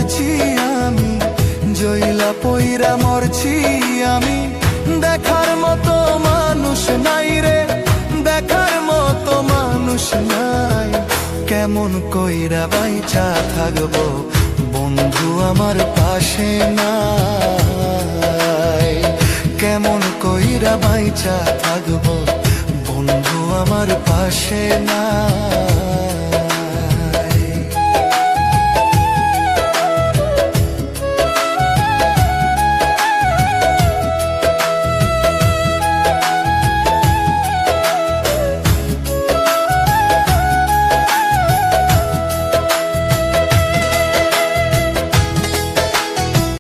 মরছি আমি, জইলা পইরা মরছি আমি। দেখার মতো মানুষ নাই রে, দেখার মতো মানুষ নাই। কেমন কইরা বাইচা থাকবো বন্ধু আমার পাশে নাই। কেমন কইরা বাইচা থাকবো বন্ধু আমার পাশে নাই।